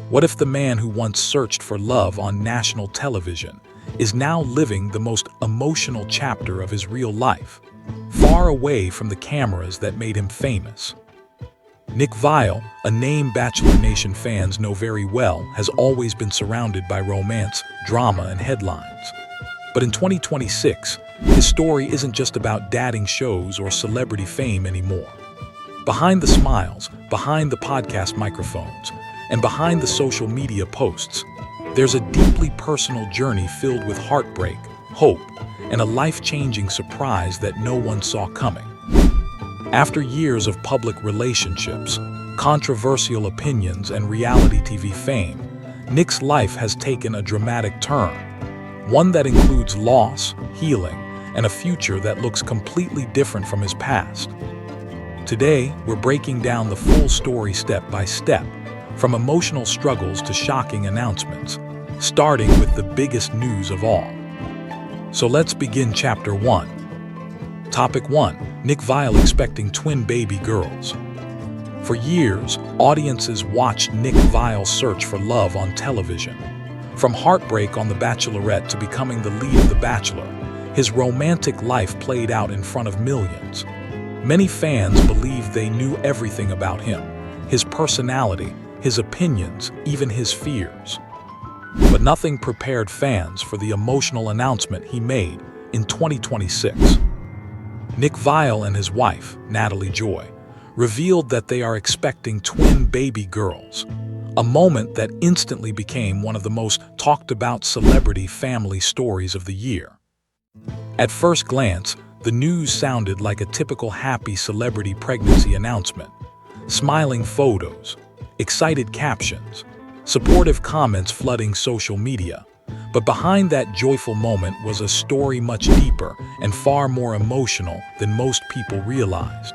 What if the man who once searched for love on national television is now living the most emotional chapter of his real life, far away from the cameras that made him famous? Nick Viall, a name Bachelor Nation fans know very well, has always been surrounded by romance, drama, and headlines. But in 2026, his story isn't just about dating shows or celebrity fame anymore. Behind the smiles, behind the podcast microphones, and behind the social media posts, there's a deeply personal journey filled with heartbreak, hope, and a life-changing surprise that no one saw coming. After years of public relationships, controversial opinions, and reality TV fame, Nick's life has taken a dramatic turn, one that includes loss, healing, and a future that looks completely different from his past. Today, we're breaking down the full story step by step, from emotional struggles to shocking announcements, starting with the biggest news of all. So let's begin Chapter 1. Topic 1. Nick Viall expecting twin baby girls. For years, audiences watched Nick Viall search for love on television. From heartbreak on The Bachelorette to becoming the lead of The Bachelor, his romantic life played out in front of millions. Many fans believed they knew everything about him, his personality, his opinions, even his fears. But nothing prepared fans for the emotional announcement he made in 2026. Nick Viall and his wife, Natalie Joy, revealed that they are expecting twin baby girls, a moment that instantly became one of the most talked about celebrity family stories of the year. At first glance, the news sounded like a typical happy celebrity pregnancy announcement. Smiling photos, excited captions, supportive comments flooding social media. But behind that joyful moment was a story much deeper and far more emotional than most people realized.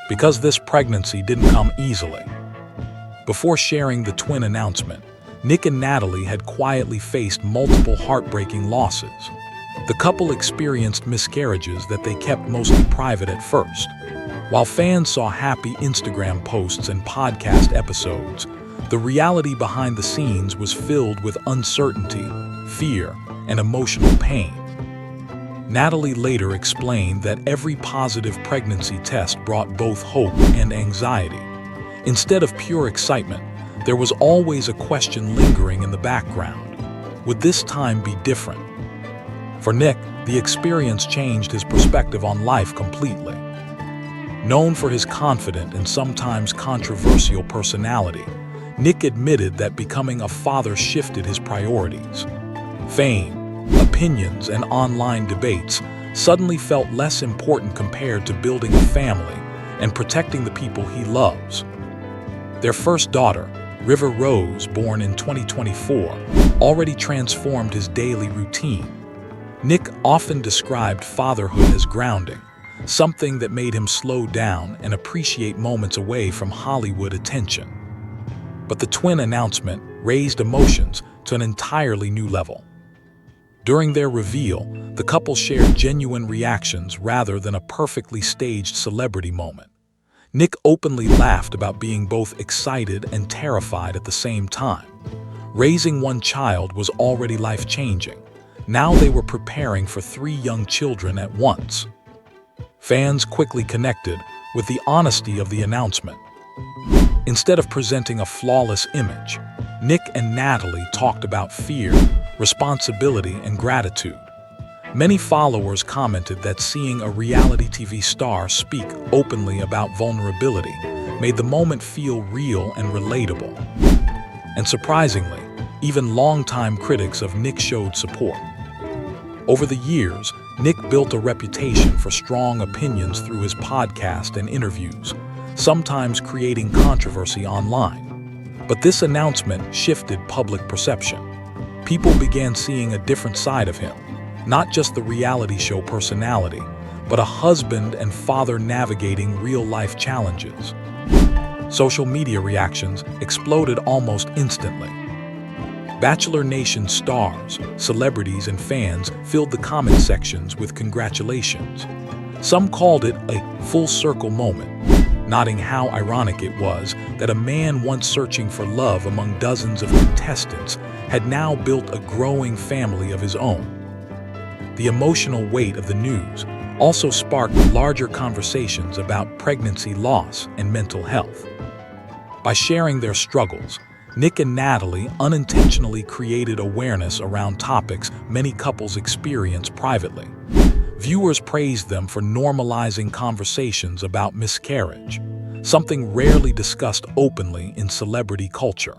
Because this pregnancy didn't come easily. Before sharing the twin announcement, Nick and Natalie had quietly faced multiple heartbreaking losses. The couple experienced miscarriages that they kept mostly private at first. While fans saw happy Instagram posts and podcast episodes, the reality behind the scenes was filled with uncertainty, fear, and emotional pain. Natalie later explained that every positive pregnancy test brought both hope and anxiety. Instead of pure excitement, there was always a question lingering in the background. Would this time be different? For Nick, the experience changed his perspective on life completely. Known for his confident and sometimes controversial personality, Nick admitted that becoming a father shifted his priorities. Fame, opinions, and online debates suddenly felt less important compared to building a family and protecting the people he loves. Their first daughter, River Rose, born in 2024, already transformed his daily routine. Nick often described fatherhood as grounding, something that made him slow down and appreciate moments away from Hollywood attention. But the twin announcement raised emotions to an entirely new level. During their reveal, the couple shared genuine reactions rather than a perfectly staged celebrity moment. Nick openly laughed about being both excited and terrified at the same time. Raising one child was already life-changing. Now they were preparing for 3 young children at once. Fans quickly connected with the honesty of the announcement. Instead of presenting a flawless image, Nick and Natalie talked about fear, responsibility, and gratitude. Many followers commented that seeing a reality TV star speak openly about vulnerability made the moment feel real and relatable. And surprisingly, even longtime critics of Nick showed support. Over the years, Nick built a reputation for strong opinions through his podcast and interviews, sometimes creating controversy online. But this announcement shifted public perception. People began seeing a different side of him, not just the reality show personality, but a husband and father navigating real-life challenges. Social media reactions exploded almost instantly. Bachelor Nation stars, celebrities, and fans filled the comment sections with congratulations. Some called it a full-circle moment, noting how ironic it was that a man once searching for love among dozens of contestants had now built a growing family of his own. The emotional weight of the news also sparked larger conversations about pregnancy loss and mental health. By sharing their struggles, Nick and Natalie unintentionally created awareness around topics many couples experience privately. Viewers praised them for normalizing conversations about miscarriage, something rarely discussed openly in celebrity culture.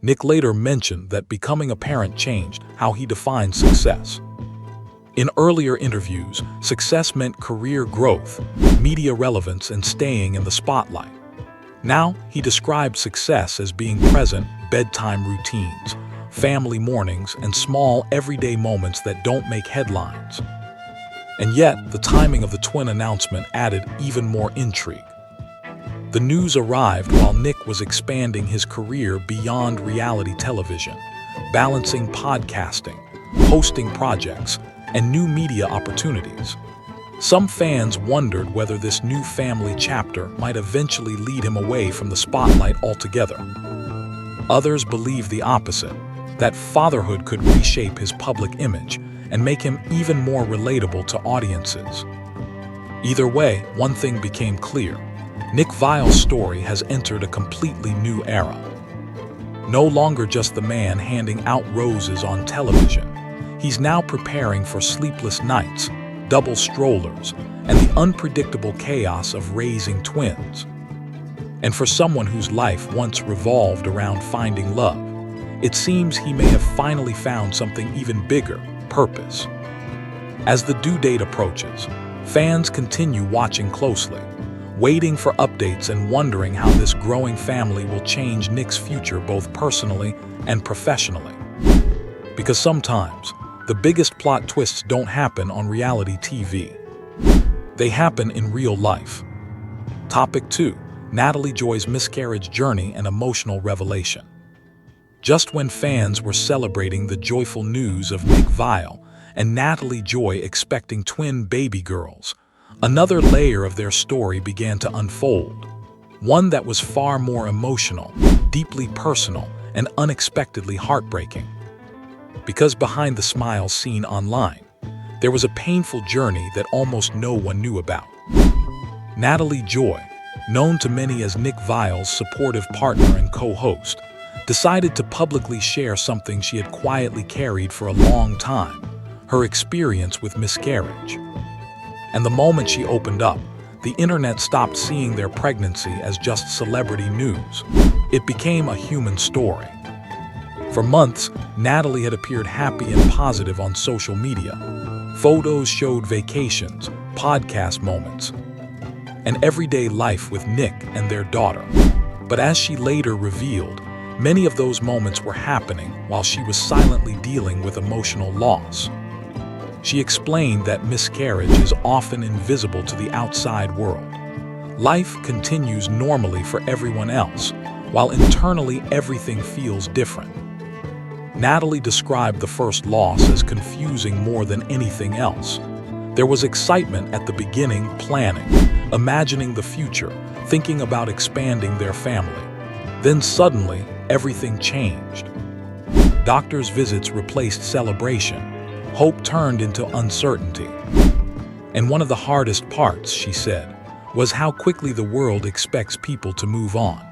Nick later mentioned that becoming a parent changed how he defined success. In earlier interviews, success meant career growth, media relevance, and staying in the spotlight. Now, he described success as being present, bedtime routines, family mornings, and small, everyday moments that don't make headlines. And yet, the timing of the twin announcement added even more intrigue. The news arrived while Nick was expanding his career beyond reality television, balancing podcasting, hosting projects, and new media opportunities. Some fans wondered whether this new family chapter might eventually lead him away from the spotlight altogether. Others believed the opposite, that fatherhood could reshape his public image and make him even more relatable to audiences. Either way, one thing became clear. Nick Viall's story has entered a completely new era. No longer just the man handing out roses on television, he's now preparing for sleepless nights, double strollers, and the unpredictable chaos of raising twins. And for someone whose life once revolved around finding love, it seems he may have finally found something even bigger: purpose. As the due date approaches, fans continue watching closely, waiting for updates and wondering how this growing family will change Nick's future both personally and professionally. Because sometimes, the biggest plot twists don't happen on reality TV. They happen in real life. Topic 2. Natalie Joy's miscarriage journey and emotional revelation. Just when fans were celebrating the joyful news of Nick Viall and Natalie Joy expecting twin baby girls, another layer of their story began to unfold. One that was far more emotional, deeply personal, and unexpectedly heartbreaking. Because behind the smiles seen online, there was a painful journey that almost no one knew about. Natalie Joy, known to many as Nick Viall's supportive partner and co-host, decided to publicly share something she had quietly carried for a long time: her experience with miscarriage. And the moment she opened up, the internet stopped seeing their pregnancy as just celebrity news. It became a human story. For months, Natalie had appeared happy and positive on social media. Photos showed vacations, podcast moments, and everyday life with Nick and their daughter. But as she later revealed, many of those moments were happening while she was silently dealing with emotional loss. She explained that miscarriage is often invisible to the outside world. Life continues normally for everyone else, while internally everything feels different. Natalie described the first loss as confusing more than anything else. There was excitement at the beginning, planning, imagining the future, thinking about expanding their family. Then suddenly, everything changed. Doctors' visits replaced celebration. Hope turned into uncertainty. And one of the hardest parts, she said, was how quickly the world expects people to move on.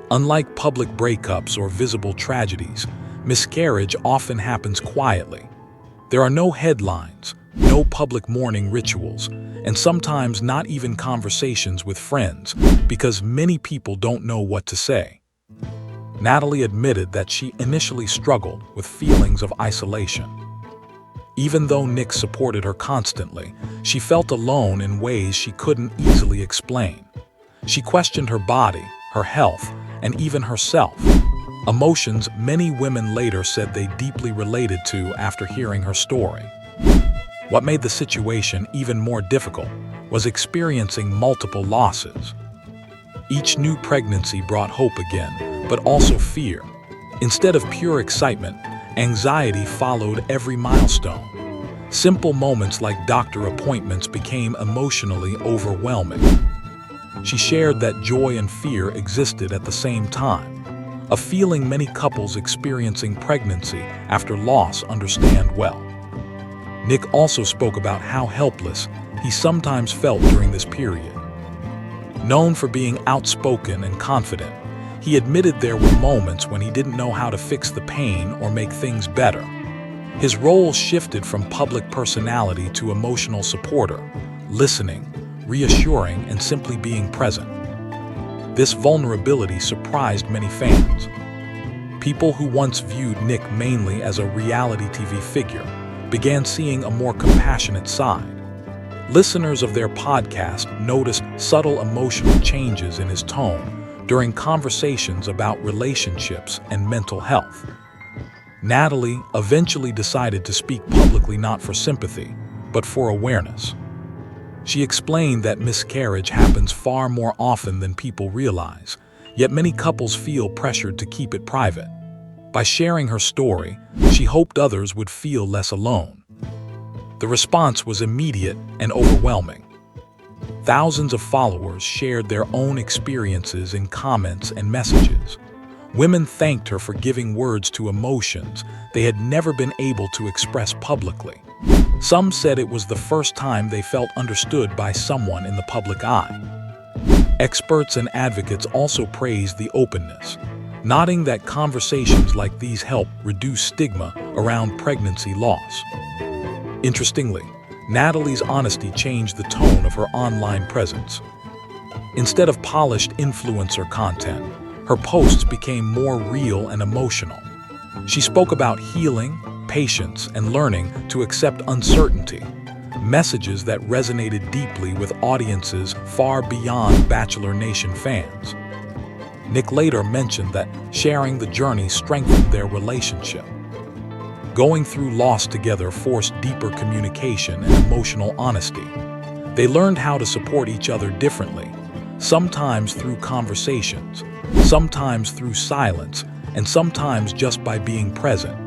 Unlike public breakups or visible tragedies, miscarriage often happens quietly. There are no headlines, no public mourning rituals, and sometimes not even conversations with friends, because many people don't know what to say. Natalie admitted that she initially struggled with feelings of isolation. Even though Nick supported her constantly, she felt alone in ways she couldn't easily explain. She questioned her body, her health, and even herself. Emotions many women later said they deeply related to after hearing her story. What made the situation even more difficult was experiencing multiple losses. Each new pregnancy brought hope again, but also fear. Instead of pure excitement, anxiety followed every milestone. Simple moments like doctor appointments became emotionally overwhelming. She shared that joy and fear existed at the same time, a feeling many couples experiencing pregnancy after loss understand well. Nick also spoke about how helpless he sometimes felt during this period. Known for being outspoken and confident, he admitted there were moments when he didn't know how to fix the pain or make things better. His role shifted from public personality to emotional supporter, listening, reassuring, and simply being present. This vulnerability surprised many fans. People who once viewed Nick mainly as a reality TV figure began seeing a more compassionate side. Listeners of their podcast noticed subtle emotional changes in his tone during conversations about relationships and mental health. Natalie eventually decided to speak publicly not for sympathy, but for awareness. She explained that miscarriage happens far more often than people realize, yet many couples feel pressured to keep it private. By sharing her story, she hoped others would feel less alone. The response was immediate and overwhelming. Thousands of followers shared their own experiences in comments and messages. Women thanked her for giving words to emotions they had never been able to express publicly. Some said it was the first time they felt understood by someone in the public eye. Experts and advocates also praised the openness, noting that conversations like these help reduce stigma around pregnancy loss. Interestingly, Natalie's honesty changed the tone of her online presence. Instead of polished influencer content, her posts became more real and emotional. She spoke about healing, patience, and learning to accept uncertainty, messages that resonated deeply with audiences far beyond Bachelor Nation fans. Nick later mentioned that sharing the journey strengthened their relationship. Going through loss together forced deeper communication and emotional honesty. They learned how to support each other differently, sometimes through conversations, sometimes through silence, and sometimes just by being present.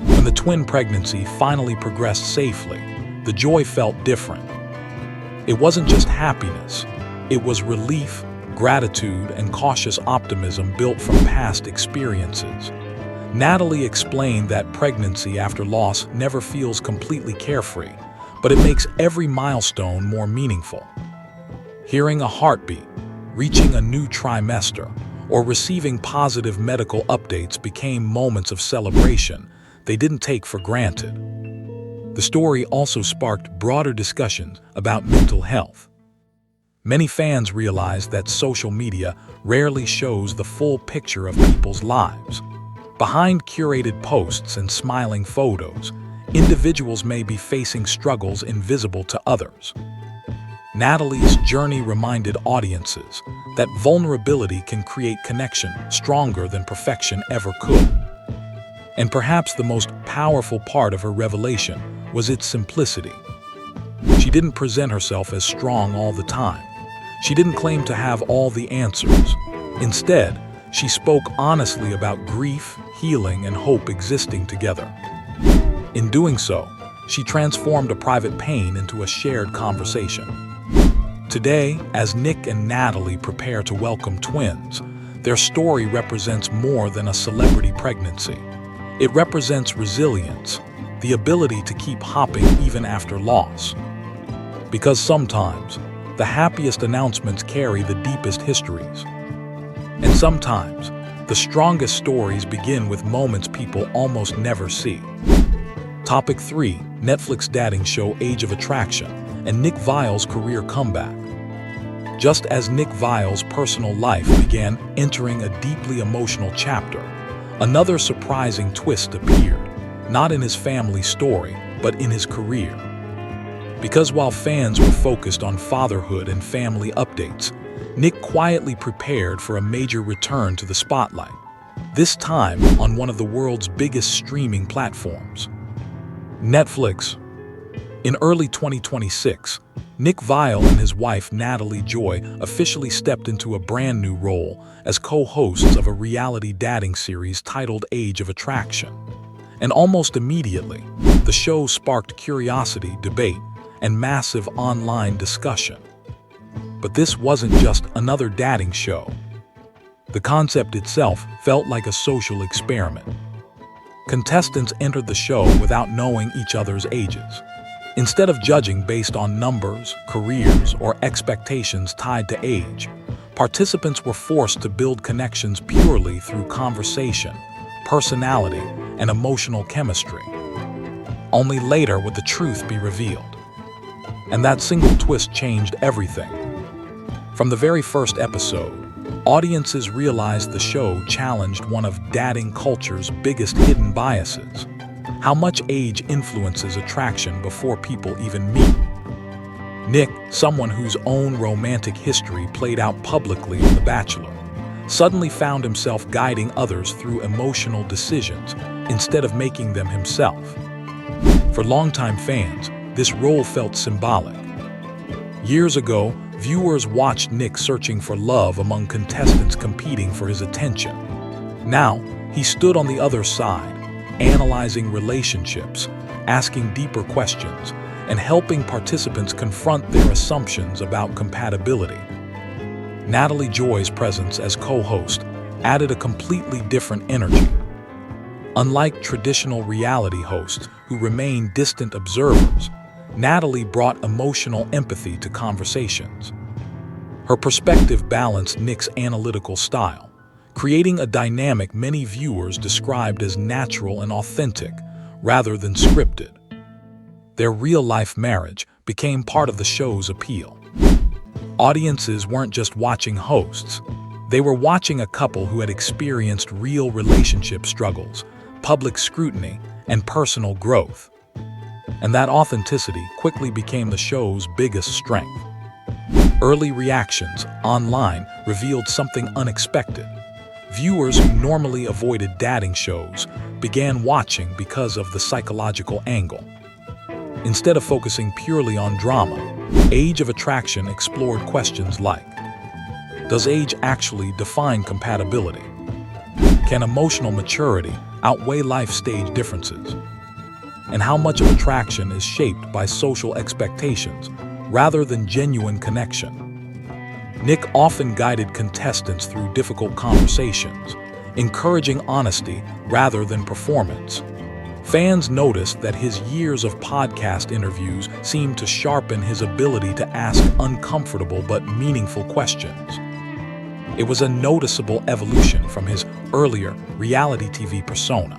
When the twin pregnancy finally progressed safely, the joy felt different. It wasn't just happiness, it was relief, gratitude, and cautious optimism built from past experiences. Natalie explained that pregnancy after loss never feels completely carefree, but it makes every milestone more meaningful. Hearing a heartbeat, reaching a new trimester, or receiving positive medical updates became moments of celebration they didn't take for granted. The story also sparked broader discussions about mental health. Many fans realized that social media rarely shows the full picture of people's lives. Behind curated posts and smiling photos, individuals may be facing struggles invisible to others. Natalie's journey reminded audiences that vulnerability can create connection stronger than perfection ever could. And perhaps the most powerful part of her revelation was its simplicity. She didn't present herself as strong all the time. She didn't claim to have all the answers. Instead, she spoke honestly about grief, healing, and hope existing together. In doing so, she transformed a private pain into a shared conversation. Today, as Nick and Natalie prepare to welcome twins, their story represents more than a celebrity pregnancy. It represents resilience, the ability to keep hopping even after loss. Because sometimes, the happiest announcements carry the deepest histories. And sometimes, the strongest stories begin with moments people almost never see. Topic 3. Netflix dating show Age of Attraction and Nick Viall's career comeback. Just as Nick Viall's personal life began entering a deeply emotional chapter, another surprising twist appeared, not in his family story, but in his career. Because while fans were focused on fatherhood and family updates, Nick quietly prepared for a major return to the spotlight, this time on one of the world's biggest streaming platforms, Netflix. In early 2026, Nick Viall and his wife Natalie Joy officially stepped into a brand new role as co-hosts of a reality dating series titled Age of Attraction. And almost immediately, the show sparked curiosity, debate, and massive online discussion. But this wasn't just another dating show. The concept itself felt like a social experiment. Contestants entered the show without knowing each other's ages. Instead of judging based on numbers, careers, or expectations tied to age, participants were forced to build connections purely through conversation, personality, and emotional chemistry. Only later would the truth be revealed. And that single twist changed everything. From the very first episode, audiences realized the show challenged one of dating culture's biggest hidden biases: how much age influences attraction before people even meet. Nick, someone whose own romantic history played out publicly in The Bachelor, suddenly found himself guiding others through emotional decisions instead of making them himself. For longtime fans, this role felt symbolic. Years ago, viewers watched Nick searching for love among contestants competing for his attention. Now, he stood on the other side, analyzing relationships, asking deeper questions, and helping participants confront their assumptions about compatibility. Natalie Joy's presence as co-host added a completely different energy. Unlike traditional reality hosts who remain distant observers, Natalie brought emotional empathy to conversations. Her perspective balanced Nick's analytical style, creating a dynamic many viewers described as natural and authentic, rather than scripted. Their real-life marriage became part of the show's appeal. Audiences weren't just watching hosts. They were watching a couple who had experienced real relationship struggles, public scrutiny, and personal growth. And that authenticity quickly became the show's biggest strength. Early reactions online revealed something unexpected. Viewers who normally avoided dating shows began watching because of the psychological angle. Instead of focusing purely on drama, Age of Attraction explored questions like: does age actually define compatibility? Can emotional maturity outweigh life stage differences? And how much of attraction is shaped by social expectations rather than genuine connection? Nick often guided contestants through difficult conversations, encouraging honesty rather than performance. Fans noticed that his years of podcast interviews seemed to sharpen his ability to ask uncomfortable but meaningful questions. It was a noticeable evolution from his earlier reality TV persona.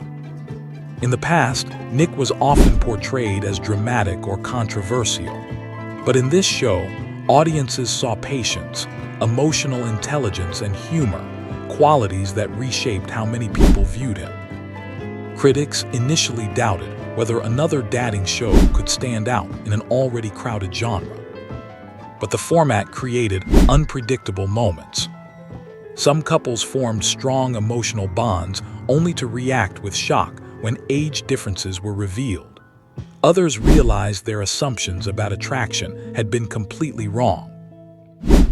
In the past, Nick was often portrayed as dramatic or controversial. But in this show, audiences saw patience, emotional intelligence, and humor, qualities that reshaped how many people viewed him. Critics initially doubted whether another dating show could stand out in an already crowded genre. But the format created unpredictable moments. Some couples formed strong emotional bonds only to react with shock when age differences were revealed. Others realized their assumptions about attraction had been completely wrong.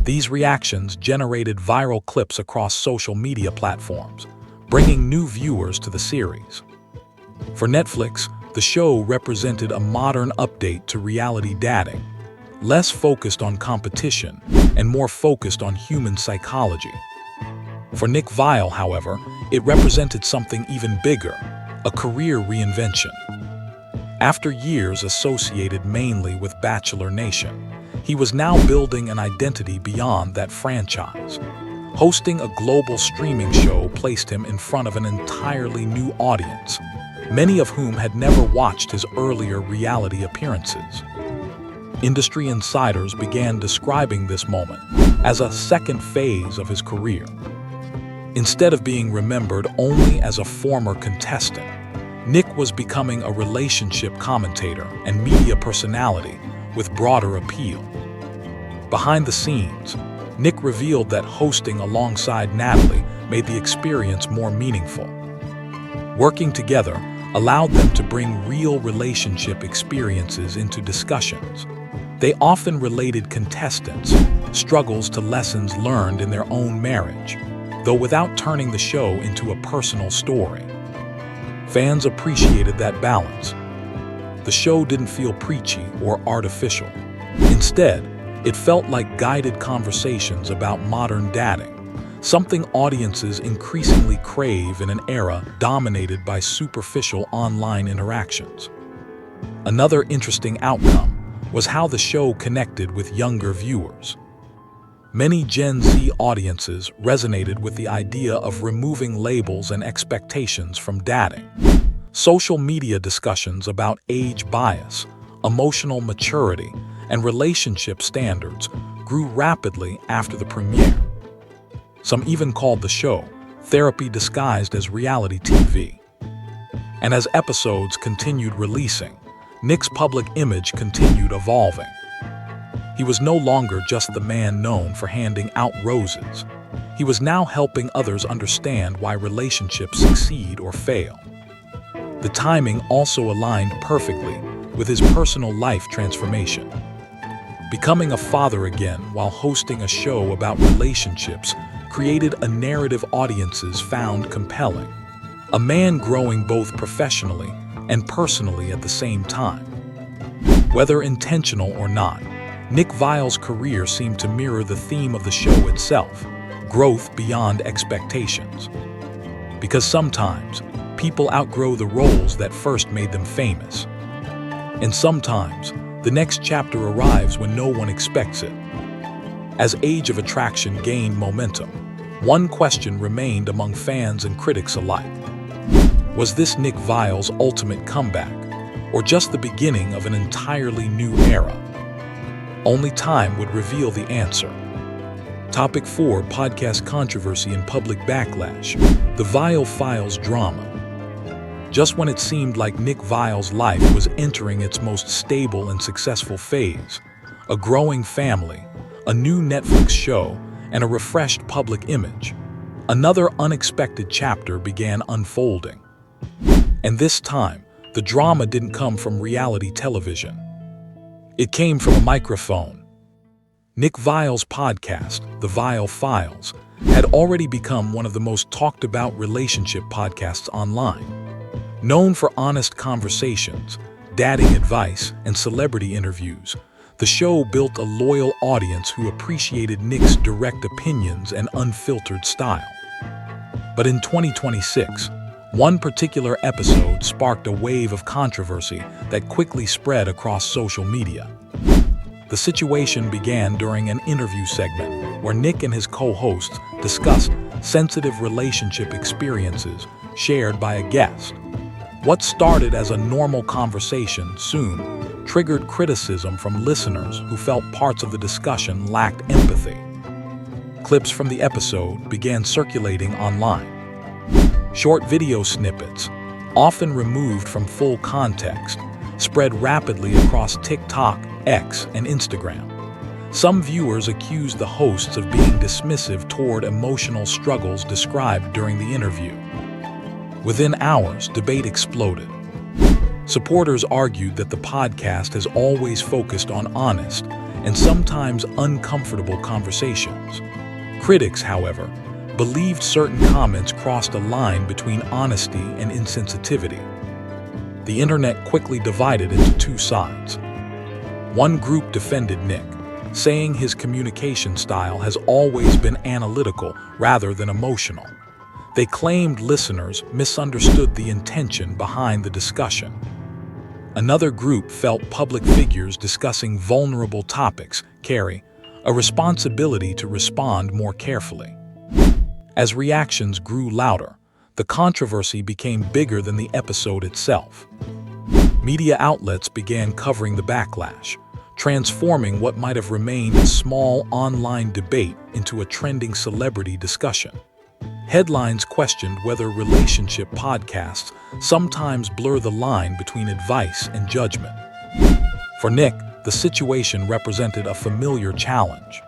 These reactions generated viral clips across social media platforms, bringing new viewers to the series. For Netflix, the show represented a modern update to reality dating, less focused on competition and more focused on human psychology. For Nick Viall, however, it represented something even bigger: a career reinvention. After years associated mainly with Bachelor Nation, he was now building an identity beyond that franchise. Hosting a global streaming show placed him in front of an entirely new audience, many of whom had never watched his earlier reality appearances. Industry insiders began describing this moment as a second phase of his career. Instead of being remembered only as a former contestant, Nick was becoming a relationship commentator and media personality with broader appeal. Behind the scenes, Nick revealed that hosting alongside Natalie made the experience more meaningful. Working together allowed them to bring real relationship experiences into discussions. They often related contestants' struggles to lessons learned in their own marriage, though without turning the show into a personal story. Fans appreciated that balance. The show didn't feel preachy or artificial. Instead, It felt like guided conversations about modern dating, something audiences increasingly crave in an era dominated by superficial online interactions. Another interesting outcome was how the show connected with younger viewers. Many Gen Z audiences resonated with the idea of removing labels and expectations from dating. Social media discussions about age bias, emotional maturity, and relationship standards grew rapidly after the premiere. Some even called the show therapy disguised as reality TV. And as episodes continued releasing, Nick's public image continued evolving. He was no longer just the man known for handing out roses. He was now helping others understand why relationships succeed or fail. The timing also aligned perfectly with his personal life transformation. Becoming a father again while hosting a show about relationships created a narrative audiences found compelling. A man growing both professionally and personally at the same time. Whether intentional or not, Nick Viall's career seemed to mirror the theme of the show itself, growth beyond expectations. Because sometimes, people outgrow the roles that first made them famous. And sometimes, the next chapter arrives when no one expects it. As Age of Attraction gained momentum, one question remained among fans and critics alike. Was this Nick Viall's ultimate comeback, or just the beginning of an entirely new era? Only time would reveal the answer. Topic 4: Podcast controversy and public backlash. The Viall Files drama. Just when it seemed like Nick Viall's life was entering its most stable and successful phase, a growing family, a new Netflix show, and a refreshed public image, another unexpected chapter began unfolding. And this time, the drama didn't come from reality television. It came from a microphone. Nick Viall's podcast, The Viall Files, had already become one of the most talked about relationship podcasts online. Known for honest conversations, dating advice, and celebrity interviews, the show built a loyal audience who appreciated Nick's direct opinions and unfiltered style. But in 2026, one particular episode sparked a wave of controversy that quickly spread across social media. The situation began during an interview segment where Nick and his co-hosts discussed sensitive relationship experiences shared by a guest. What started as a normal conversation soon triggered criticism from listeners who felt parts of the discussion lacked empathy. Clips from the episode began circulating online. Short video snippets, often removed from full context, spread rapidly across TikTok, X, and Instagram. Some viewers accused the hosts of being dismissive toward emotional struggles described during the interview. Within hours, debate exploded. Supporters argued that the podcast has always focused on honest and sometimes uncomfortable conversations. Critics, however, believed certain comments crossed a line between honesty and insensitivity. The internet quickly divided into two sides. One group defended Nick, saying his communication style has always been analytical rather than emotional. They claimed listeners misunderstood the intention behind the discussion. Another group felt public figures discussing vulnerable topics carry a responsibility to respond more carefully. As reactions grew louder, the controversy became bigger than the episode itself. Media outlets began covering the backlash, transforming what might have remained a small online debate into a trending celebrity discussion. Headlines questioned whether relationship podcasts sometimes blur the line between advice and judgment. For Nick, the situation represented a familiar challenge.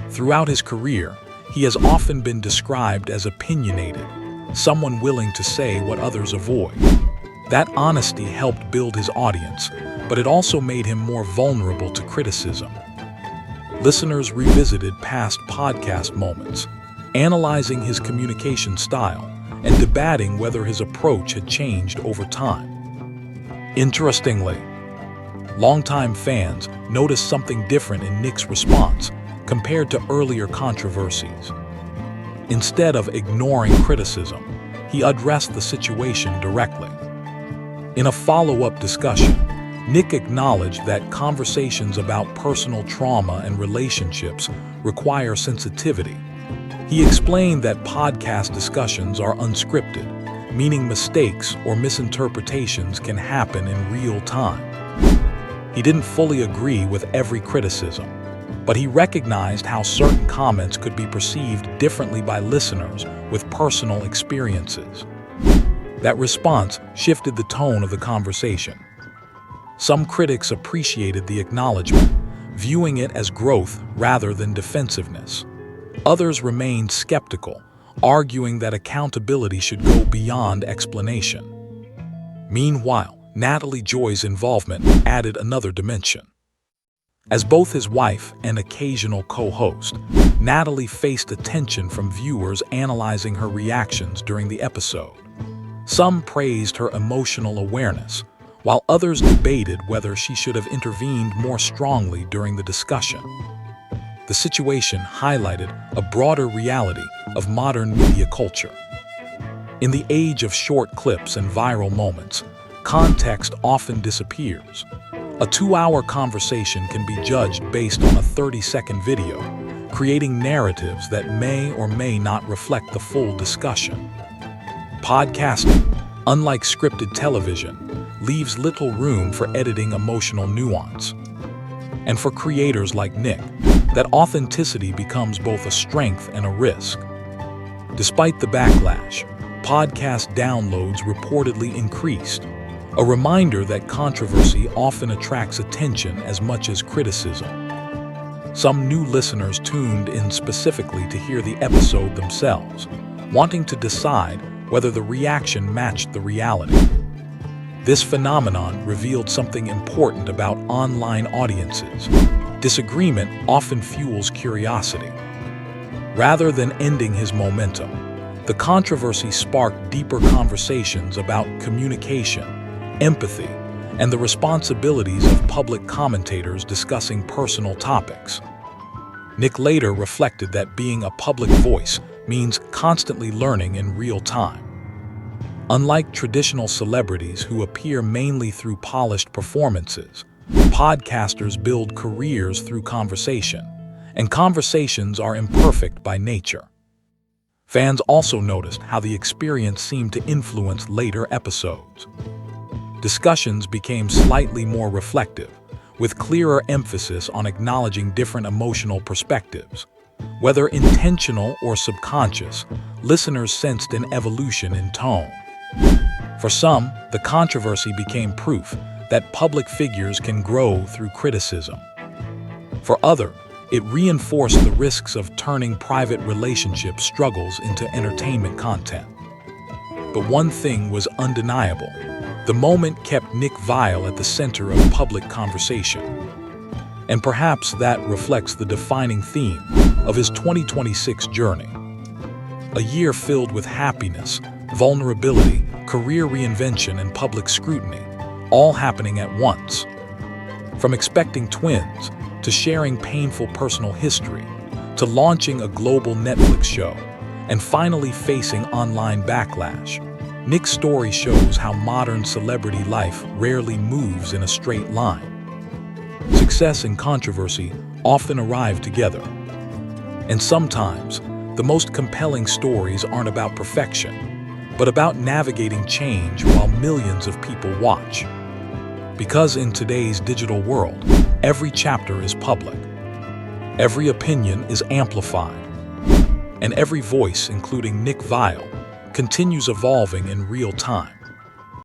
Throughout his career, he has often been described as opinionated, someone willing to say what others avoid. That honesty helped build his audience, but it also made him more vulnerable to criticism. Listeners revisited past podcast moments, analyzing his communication style and debating whether his approach had changed over time. Interestingly, longtime fans noticed something different in Nick's response compared to earlier controversies. Instead of ignoring criticism, he addressed the situation directly. In a follow-up discussion, Nick acknowledged that conversations about personal trauma and relationships require sensitivity. He explained that podcast discussions are unscripted, meaning mistakes or misinterpretations can happen in real time. He didn't fully agree with every criticism, but he recognized how certain comments could be perceived differently by listeners with personal experiences. That response shifted the tone of the conversation. Some critics appreciated the acknowledgement, viewing it as growth rather than defensiveness. Others remained skeptical, arguing that accountability should go beyond explanation. Meanwhile, Natalie Joy's involvement added another dimension. As both his wife and occasional co-host, Natalie faced attention from viewers analyzing her reactions during the episode. Some praised her emotional awareness, while others debated whether she should have intervened more strongly during the discussion. The situation highlighted a broader reality of modern media culture. In the age of short clips and viral moments, context often disappears. A 2-hour conversation can be judged based on a 30-second video, creating narratives that may or may not reflect the full discussion. Podcasting, unlike scripted television, leaves little room for editing emotional nuance. And for creators like Nick, that authenticity becomes both a strength and a risk. Despite the backlash, podcast downloads reportedly increased, a reminder that controversy often attracts attention as much as criticism. Some new listeners tuned in specifically to hear the episode themselves, wanting to decide whether the reaction matched the reality. This phenomenon revealed something important about online audiences. Disagreement often fuels curiosity. Rather than ending his momentum, the controversy sparked deeper conversations about communication, empathy, and the responsibilities of public commentators discussing personal topics. Nick later reflected that being a public voice means constantly learning in real time. Unlike traditional celebrities who appear mainly through polished performances, podcasters build careers through conversation, and conversations are imperfect by nature. Fans also noticed how the experience seemed to influence later episodes. Discussions became slightly more reflective, with clearer emphasis on acknowledging different emotional perspectives. Whether intentional or subconscious, listeners sensed an evolution in tone. For some, the controversy became proof that public figures can grow through criticism. For others, it reinforced the risks of turning private relationship struggles into entertainment content. But one thing was undeniable. The moment kept Nick Viall at the center of public conversation. And perhaps that reflects the defining theme of his 2026 journey. A year filled with happiness, vulnerability, career reinvention, and public scrutiny, all happening at once. From expecting twins, to sharing painful personal history, to launching a global Netflix show, and finally facing online backlash, Nick's story shows how modern celebrity life rarely moves in a straight line. Success and controversy often arrive together. And sometimes, the most compelling stories aren't about perfection, but about navigating change while millions of people watch. Because in today's digital world, every chapter is public, every opinion is amplified, and every voice, including Nick Viall, continues evolving in real time.